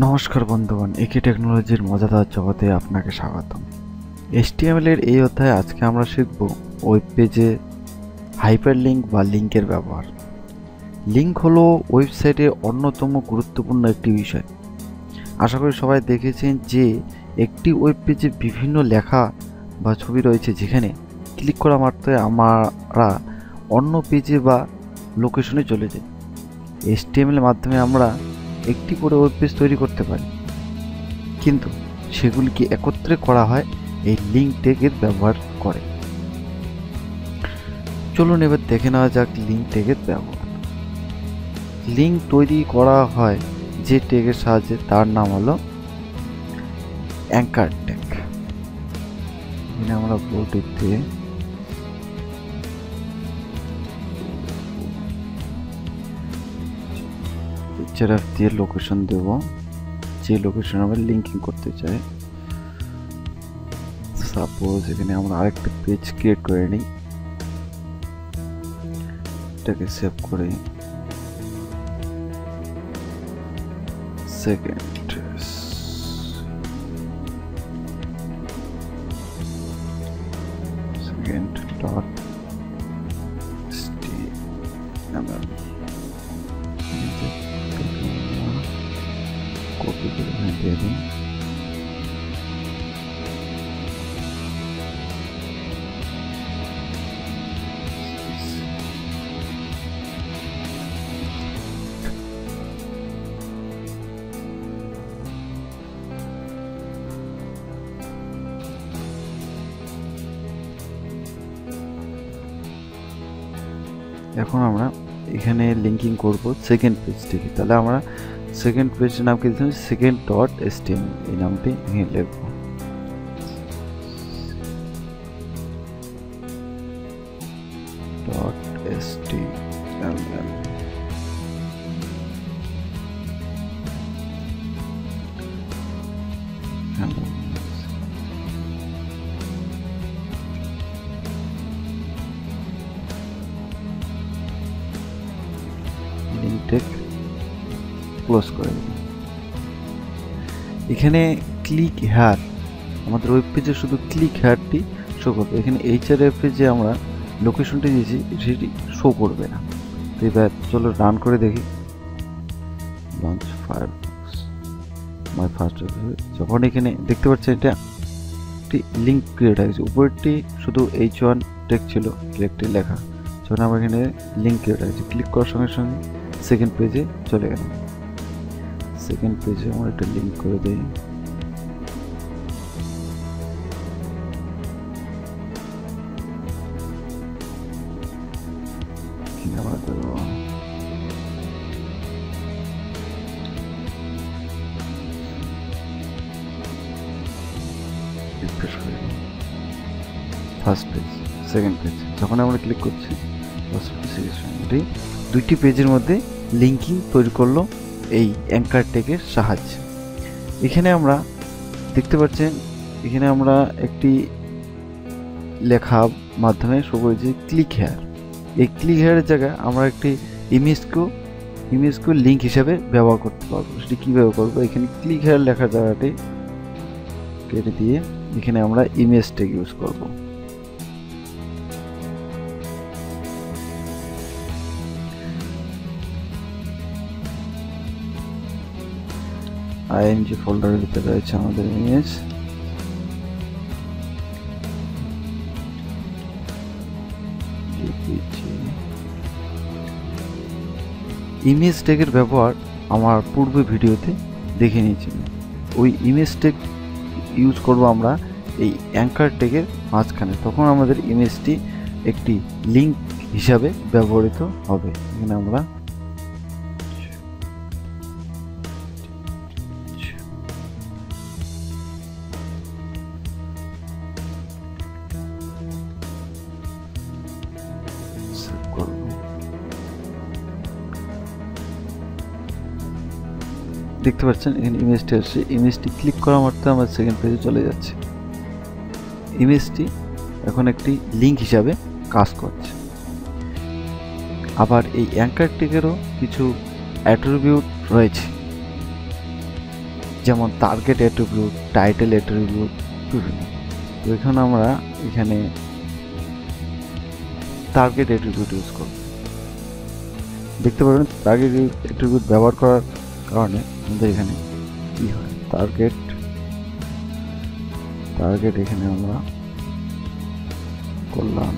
নমস্কার বন্ধুগণ, একে টেকনোলজির মজাদার জগতে আপনাকে স্বাগতম। HTML এর এই অধ্যায়ে আজকে আমরা শিখব ওয়েব পেজে হাইপারলিঙ্ক বা লিঙ্কের ব্যবহার। লিঙ্ক হলো ওয়েবসাইটে অন্যতম গুরুত্বপূর্ণ একটি বিষয়। আশা করি সবাই দেখেছেন যে একটি ওয়েব পেজে বিভিন্ন লেখা বা ছবি রয়েছে, যেখানে ক্লিক করা মাত্রই আমরা অন্য পেজে বা লোকেশনে চলে যাই। HTML এর মাধ্যমে আমরা একটি করে ওয়েব পেজ তৈরি করতে পারি, কিন্তু সেগুলিকে একত্রে করা হয় এই লিঙ্ক ট্যাগের ব্যবহার করে। চলুন এবার দেখে নেওয়া যাক লিঙ্ক ট্যাগের ব্যবহার। লিঙ্ক তৈরি করা হয় যে ট্যাগের সাহায্যে, তার নাম হলো অ্যাঙ্কার ট্যাগ। এখানে আমরা বোর্ডে পিকচার দিয়ে লোকেশন দেব, যে লোকেশন আমরা লিঙ্কিং করতে চাই। সাপোজ এখানে আমরা আরেকটা পেজ ক্রিয়েট করে নিই, এটাকে সেভ করে সেকেন্ড ডট কপি করে দিয়ে দিন। এখন আমরা এখানে লিঙ্কিং করব সেকেন্ড পেজ থেকে। তাহলে আমরা সেকেন্ড পেজের নাম কি দিলাম, সেকেন্ড ডট HTML, এই নামটি এখানে লিখব। Dot HTML link tag close করে দেব। এখানে ক্লিক হেয়ার, আমাদের ওয়েব পেজে শুধু ক্লিক হেয়ারটি শো করবে। এখানে HRF এ যে আমরা লোকেশনটি দিয়েছি সেটি শো করবে না। তো এবার চলো রান করে দেখি। Launch Firefox my first web. যখন এখানে দেখতে পাচ্ছেন এটা একটি লিঙ্ক ক্রিয়েট হয়েছে, উপরটি শুধু H1 টেক্সট ছিল, একটি লেখা। যখন আমরা এখানে লিঙ্ক ক্রিয়েট হয়েছে, ক্লিক করার সঙ্গে সঙ্গে সেকেন্ড পেজে চলে গেলাম। সেকেন্ড পেজে আমরা একটা লিঙ্ক করে দিই। First page, second page. যখন আমরা ক্লিক করছি ফার্স্ট পেজ, দুইটি পেজের মধ্যে লিঙ্কিং তৈরি করলো এই অ্যাঙ্কার ট্যাগের সাহায্যে। এখানে আমরা দেখতে পাচ্ছেন, এখানে আমরা একটি লেখা মাধ্যমে শো করেছি ক্লিক হেয়ার। এই ক্লিক হেয়ারের জায়গায় আমরা একটি ইমেজকে লিঙ্ক হিসাবে ব্যবহার করতে পারবো। সেটি কীভাবে করবো, এখানে ক্লিক হেয়ার লেখার জায়গাটি কেটে দিয়ে এখানে আমরা ইমেজ ট্যাগ ইউজ করব। IMG ফোল্ডারের ভিতরে রয়েছে আমাদের ইমেজ। ইমেজ ট্যাগের ব্যবহার আমার পূর্বে ভিডিওতে দেখে নিয়েছিলাম। ওই ইমেজ ট্যাগ ইউজ করব আমরা এই অ্যাঙ্কার ট্যাগের মাঝখানে, তখন আমাদের ইমেজটি একটি লিঙ্ক হিসাবে ব্যবহৃত হবে। এখানে আমরা দেখতে পাচ্ছেন এখানে ইমেজটি আসছে। ইমেজটি ক্লিক করা মাত্র আমার সেকেন্ড পেজে চলে যাচ্ছে। ইমেজটি এখন একটি লিঙ্ক হিসাবে কাজ করছে। আবার এই অ্যাঙ্কার ট্যাগেরও কিছু অ্যাট্রিবিউট রয়েছে। যেমন টার্গেট অ্যাট্রিবিউট, টাইটেল অ্যাট্রিবিউট বিভিন্ন। তো এখানে আমরা এখানে টার্গেট অ্যাট্রিবিউট ইউজ করব। দেখতে পাবেন টার্গেট অ্যাট্রিবিউট ব্যবহার করার কারণে আমাদের এখানে কি হয়, টার্গেট এখানে আমরা করলাম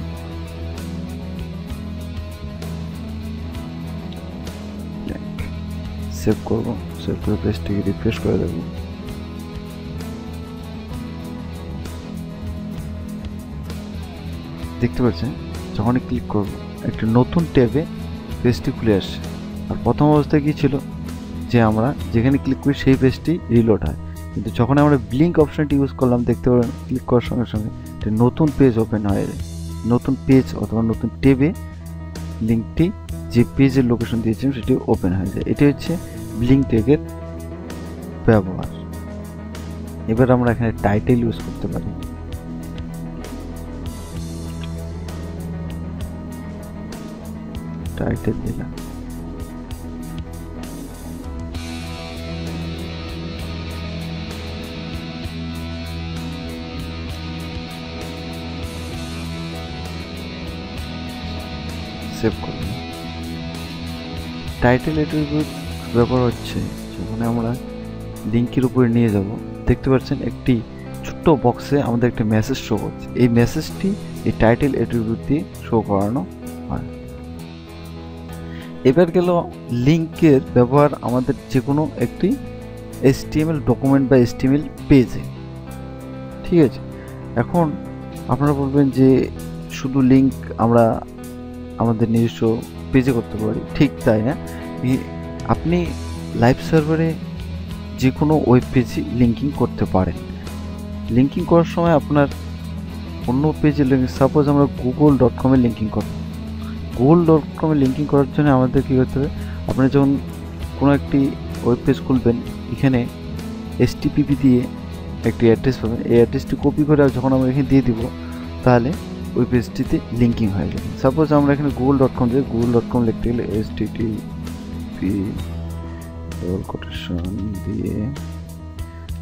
সেভ করব, সেভ করে পেজটিকে রিফ্রেশ করে দেব। দেখতে পাচ্ছেন যখনই ক্লিক করব একটি নতুন ট্যাবে পেজটি খুলে আসছে। আর প্রথম অবস্থায় কি ছিল যে আমরা যেখানে ক্লিক করি সেই পেজটি রিলোড হয়, কিন্তু যখন আমরা ব্লিঙ্ক অপশনটি ইউজ করলাম দেখতে পাবেন ক্লিক করার সঙ্গে সঙ্গে একটি নতুন পেজ ওপেন হয়ে যায়। নতুন পেজ অথবা নতুন ট্যাবে লিঙ্কটি যে পেজের লোকেশন দিয়েছিলাম সেটি ওপেন হয়ে যায়। এটি হচ্ছে ব্লিঙ্ক ট্যাগের ব্যবহার। এবার আমরা এখানে টাইটেল ইউজ করতে পারি। টাইটেল দিলাম, সেভ করলাম। টাইটেল অ্যাট্রিবিউট ব্যবহার হচ্ছে যখন আমরা লিঙ্কের উপরে নিয়ে যাব, দেখতে পাচ্ছেন একটি ছোট্ট বক্সে আমাদের একটা মেসেজ শো করছে। এই মেসেজটি এই টাইটেল অ্যাট্রিবিউট দিয়ে শো করানো হয়। এবার গেল লিঙ্কের ব্যবহার আমাদের যে কোনো একটি HTML ডকুমেন্ট বা HTML পেজে। ঠিক আছে, এখন আপনারা বলবেন যে শুধু লিঙ্ক আমরা আমাদের নিজস্ব পেজে করতে পারি, ঠিক তাই না? আপনি লাইভ সার্ভারে যে কোনো ওয়েব পেজে লিঙ্কিং করতে পারেন। লিঙ্কিং করার সময় আপনার অন্য পেজে সাপোজ আমরা google.com এ লিঙ্কিং করব। google.com এ লিঙ্কিং করার জন্য আমাদের কী করতে হবে, আপনি যখন কোনো একটি ওয়েব পেজ খুলবেন এখানে HTTP দিয়ে একটি অ্যাড্রেস পাবেন। এই অ্যাড্রেসটি কপি করে যখন আমরা এখানে দিয়ে দিব তাহলে ওই পেজটিতে লিঙ্কিং হয়ে যাবে। সাপোজ আমরা এখানে google.com দিয়ে google.com লিখতে গেলে HTTP ডবল কোটেশন দিয়ে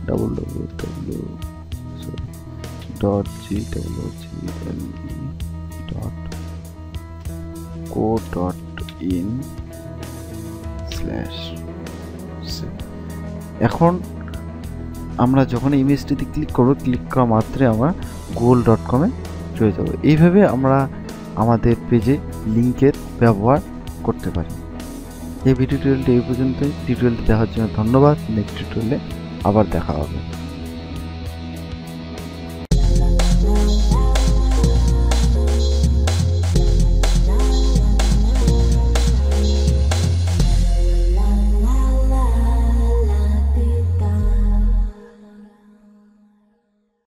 www.gle.co.in/। এখন আমরা যখন ইমেজটিতে ক্লিক করব, ক্লিক করা মাত্রে আমরা google.com এ চলে যাব। এইভাবে আমরা আমাদের পেজে লিঙ্কের ব্যবহার করতে পারি। এই ভিডিও টিউটোরিয়ালটি এই পর্যন্তই। টিউটোরিয়ালটি দেখার জন্য ধন্যবাদ। নেক্সট টিউটোরিয়ালে আবার দেখা হবে।